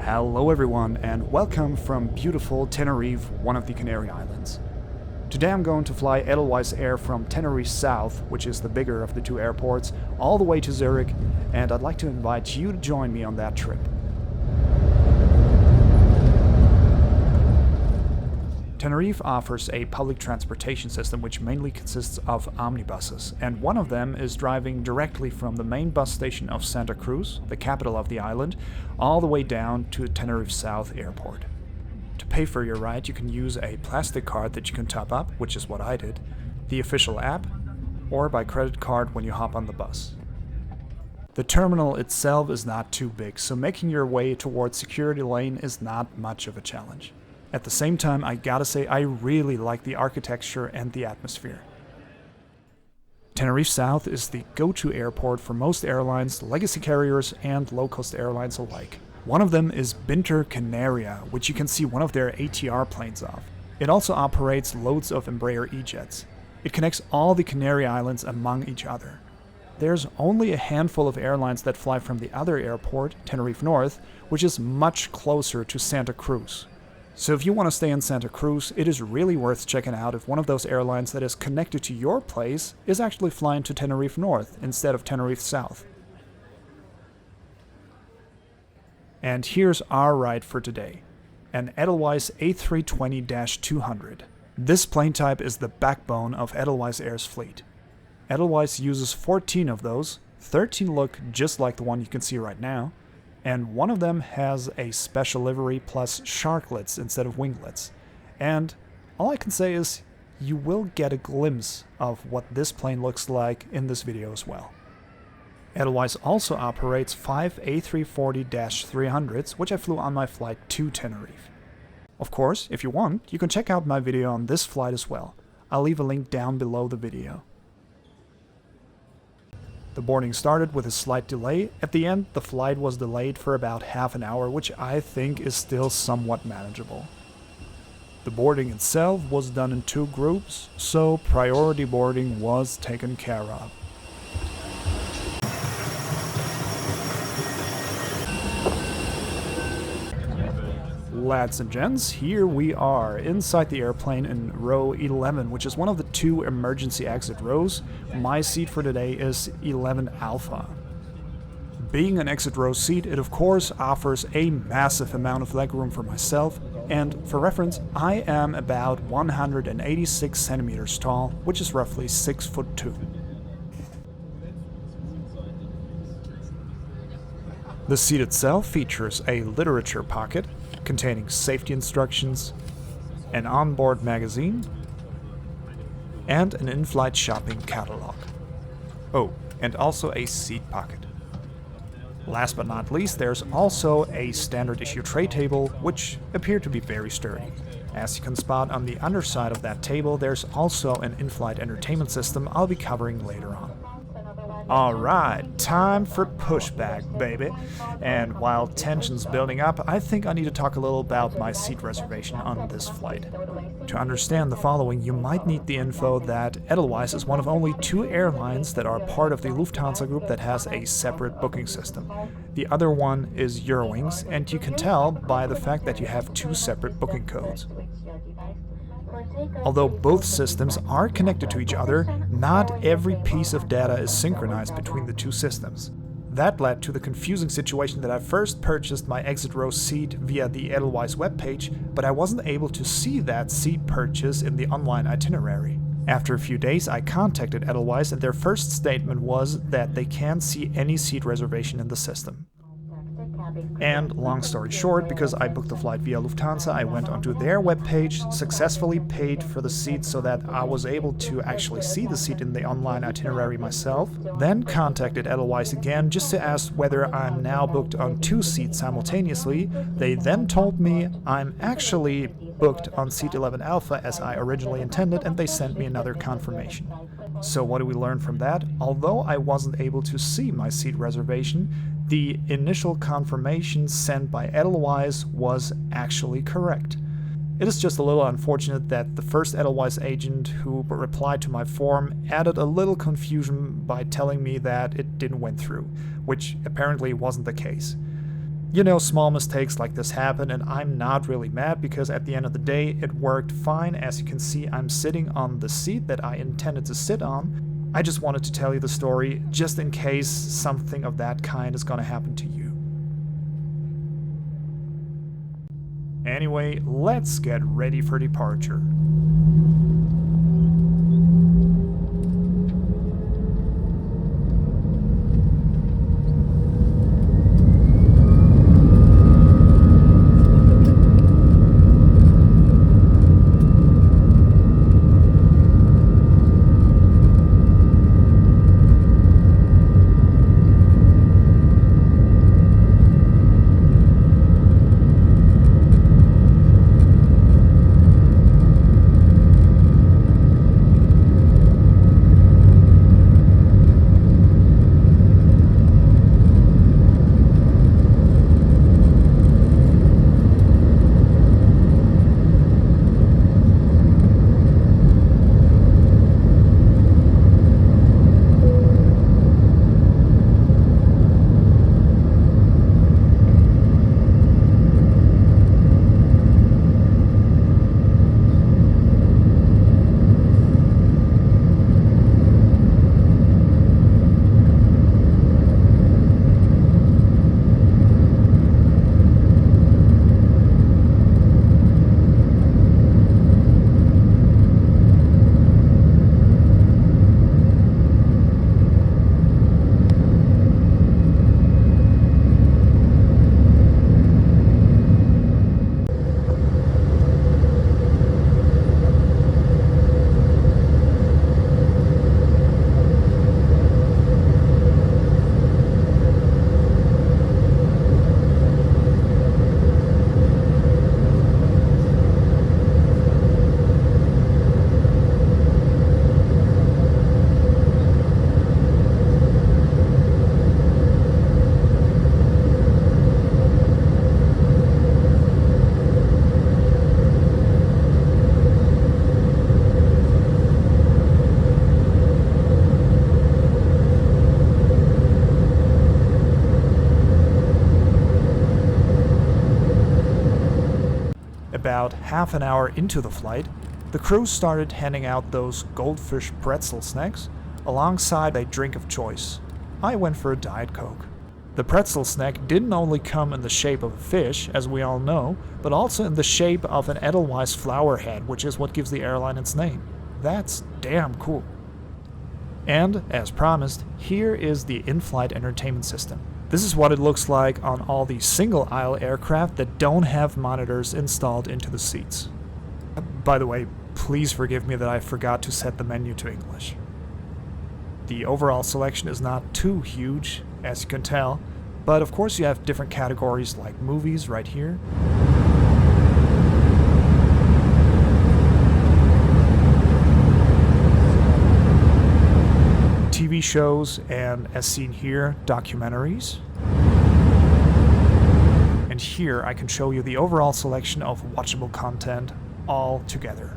Hello everyone and welcome from beautiful Tenerife, one of the Canary Islands. Today I'm going to fly Edelweiss Air from Tenerife South, which is the bigger of the two airports, all the way to Zurich, and I'd like to invite you to join me on that trip. Tenerife offers a public transportation system which mainly consists of omnibuses, and one of them is driving directly from the main bus station of Santa Cruz, the capital of the island, all the way down to Tenerife South Airport. To pay for your ride, you can use a plastic card that you can top up, which is what I did, the official app, or by credit card when you hop on the bus. The terminal itself is not too big, so making your way towards security lane is not much of a challenge. At the same time, I gotta say I really like the architecture and the atmosphere. Tenerife South is the go-to airport for most airlines, legacy carriers, and low-cost airlines alike. One of them is Binter Canaria, which you can see one of their ATR planes of. It also operates loads of Embraer E-jets. It connects all the Canary Islands among each other. There's only a handful of airlines that fly from the other airport, Tenerife North, which is much closer to Santa Cruz. So if you want to stay in Santa Cruz, it is really worth checking out if one of those airlines that is connected to your place is actually flying to Tenerife North instead of Tenerife South. And here's our ride for today, an Edelweiss A320-200. This plane type is the backbone of Edelweiss Air's fleet. Edelweiss uses 14 of those, 13 look just like the one you can see right now, and one of them has a special livery plus sharklets instead of winglets. And all I can say is you will get a glimpse of what this plane looks like in this video as well. Edelweiss also operates 5 A340-300s, which I flew on my flight to Tenerife. Of course, if you want, you can check out my video on this flight as well. I'll leave a link down below the video. The boarding started with a slight delay. At the end, the flight was delayed for about half an hour, which I think is still somewhat manageable. The boarding itself was done in 2 groups, so priority boarding was taken care of. Lads and gents, here we are inside the airplane in row 11, which is one of the 2 emergency exit rows. My seat for today is 11 Alpha. Being an exit row seat, it of course offers a massive amount of legroom for myself, and for reference, I am about 186 centimeters tall, which is roughly 6'2". The seat itself features a literature pocket containing safety instructions, an onboard magazine, and an in-flight shopping catalog. Oh, and also a seat pocket. Last but not least, there's also a standard issue tray table, which appeared to be very sturdy. As you can spot on the underside of that table, there's also an in-flight entertainment system I'll be covering later on. Alright, time for pushback, baby. And while tension's building up, I think I need to talk a little about my seat reservation on this flight. To understand the following, you might need the info that Edelweiss is one of only 2 airlines that are part of the Lufthansa group that has a separate booking system. The other one is Eurowings, and you can tell by the fact that you have 2 separate booking codes. Although both systems are connected to each other, not every piece of data is synchronized between the 2 systems. That led to the confusing situation that I first purchased my exit row seat via the Edelweiss webpage, but I wasn't able to see that seat purchase in the online itinerary. After a few days, I contacted Edelweiss, and their first statement was that they can't see any seat reservation in the system. And long story short, because I booked the flight via Lufthansa, I went onto their webpage, successfully paid for the seat so that I was able to actually see the seat in the online itinerary myself, then contacted Edelweiss again just to ask whether I'm now booked on 2 seats simultaneously. They then told me I'm actually booked on seat 11 Alpha as I originally intended, and they sent me another confirmation. So what do we learn from that? Although I wasn't able to see my seat reservation, the initial confirmation sent by Edelweiss was actually correct. It is just a little unfortunate that the first Edelweiss agent who replied to my form added a little confusion by telling me that it didn't went through, which apparently wasn't the case. You know, small mistakes like this happen, and I'm not really mad because at the end of the day it worked fine. As you can see, I'm sitting on the seat that I intended to sit on. I just wanted to tell you the story just in case something of that kind is gonna happen to you. Anyway, let's get ready for departure. About half an hour into the flight, the crew started handing out those goldfish pretzel snacks alongside a drink of choice. I went for a Diet Coke. The pretzel snack didn't only come in the shape of a fish, as we all know, but also in the shape of an Edelweiss flower head, which is what gives the airline its name. That's damn cool. And, as promised, here is the in-flight entertainment system. This is what it looks like on all the single-aisle aircraft that don't have monitors installed into the seats. By the way, please forgive me that I forgot to set the menu to English. The overall selection is not too huge, as you can tell, but of course you have different categories like movies right here. TV shows, and as seen here, documentaries. And here I can show you the overall selection of watchable content all together.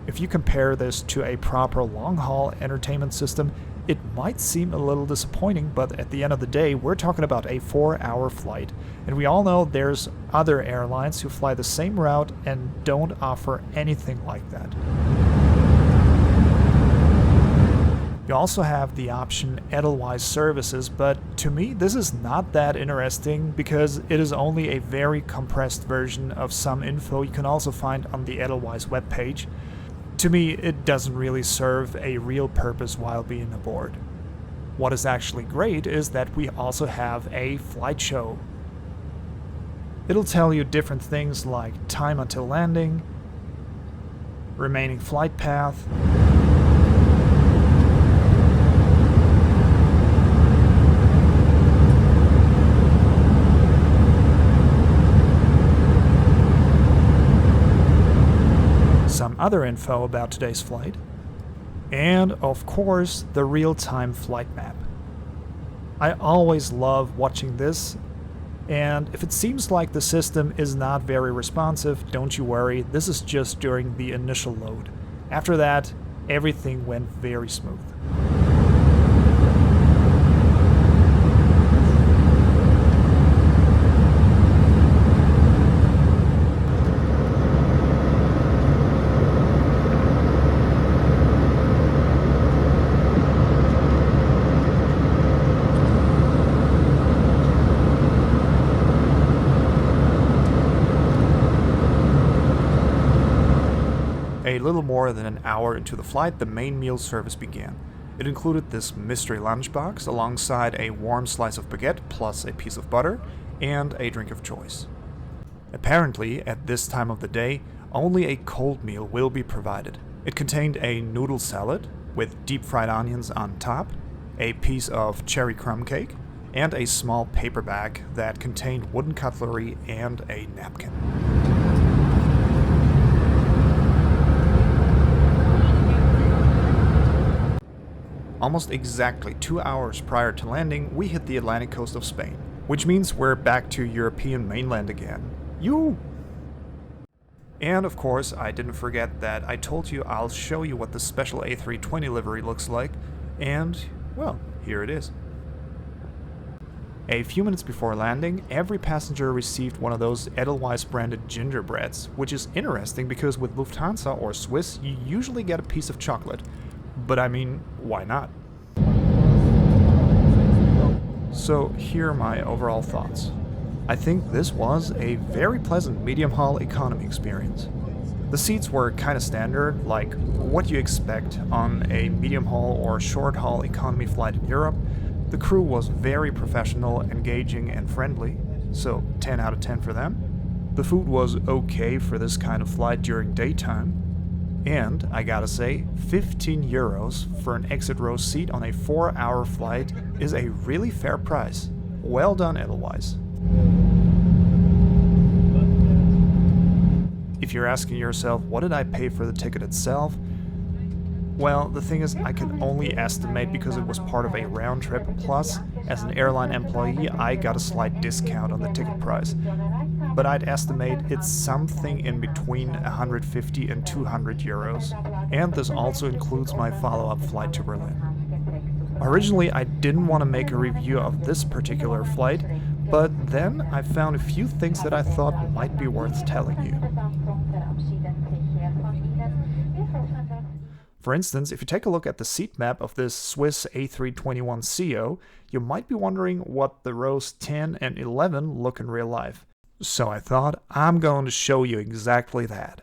If you compare this to a proper long-haul entertainment system, it might seem a little disappointing, but at the end of the day, we're talking about a 4-hour flight. And we all know there's other airlines who fly the same route and don't offer anything like that. You also have the option Edelweiss services, but to me this is not that interesting because it is only a very compressed version of some info you can also find on the Edelweiss webpage. To me, it doesn't really serve a real purpose while being aboard. What is actually great is that we also have a flight show. It'll tell you different things like time until landing, remaining flight path, some other info about today's flight, and of course the real-time flight map. I always love watching this, and if it seems like the system is not very responsive, don't you worry, this is just during the initial load. After that, everything went very smooth. A little more than an hour into the flight, the main meal service began. It included this mystery lunchbox alongside a warm slice of baguette plus a piece of butter and a drink of choice. Apparently, at this time of the day, only a cold meal will be provided. It contained a noodle salad with deep fried onions on top, a piece of cherry crumb cake, and a small paper bag that contained wooden cutlery and a napkin. Almost exactly 2 hours prior to landing, we hit the Atlantic coast of Spain, which means we're back to European mainland again. And of course, I didn't forget that I told you I'll show you what the special A320 livery looks like, and, well, here it is. A few minutes before landing, every passenger received one of those Edelweiss branded gingerbreads, which is interesting because with Lufthansa or Swiss, you usually get a piece of chocolate. But I mean, why not? So here are my overall thoughts. I think this was a very pleasant medium-haul economy experience. The seats were kind of standard, like what you expect on a medium-haul or short-haul economy flight in Europe. The crew was very professional, engaging, and friendly, so 10 out of 10 for them. The food was okay for this kind of flight during daytime. And, I gotta say, 15 euros for an exit row seat on a 4-hour flight is a really fair price. Well done, Edelweiss. If you're asking yourself, what did I pay for the ticket itself? Well, the thing is, I can only estimate because it was part of a round trip, plus, as an airline employee, I got a slight discount on the ticket price. But I'd estimate it's something in between 150 and 200 euros. And this also includes my follow-up flight to Berlin. Originally, I didn't want to make a review of this particular flight, but then I found a few things that I thought might be worth telling you. For instance, if you take a look at the seat map of this Swiss A321ceo, you might be wondering what the rows 10 and 11 look in real life. So I thought I'm going to show you exactly that.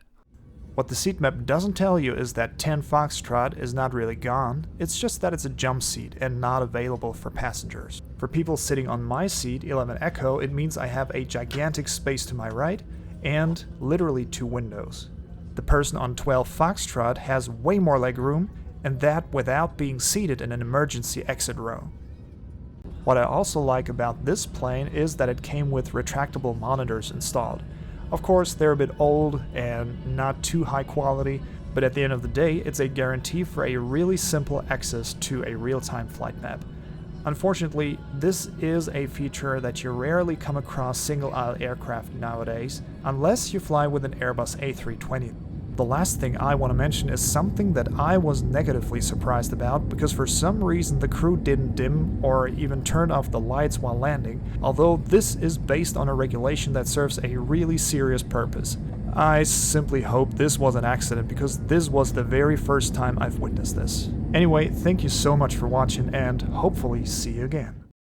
What the seat map doesn't tell you is that 10 Foxtrot is not really gone, it's just that it's a jump seat and not available for passengers. For people sitting on my seat, 11 Echo, it means I have a gigantic space to my right and literally 2 windows. The person on 12 Foxtrot has way more legroom, and that without being seated in an emergency exit row. What I also like about this plane is that it came with retractable monitors installed. Of course, they're a bit old and not too high quality, but at the end of the day, it's a guarantee for a really simple access to a real-time flight map. Unfortunately, this is a feature that you rarely come across single-aisle aircraft nowadays, unless you fly with an Airbus A320. The last thing I want to mention is something that I was negatively surprised about, because for some reason the crew didn't dim or even turn off the lights while landing, although this is based on a regulation that serves a really serious purpose. I simply hope this was an accident, because this was the very first time I've witnessed this. Anyway, thank you so much for watching, and hopefully see you again.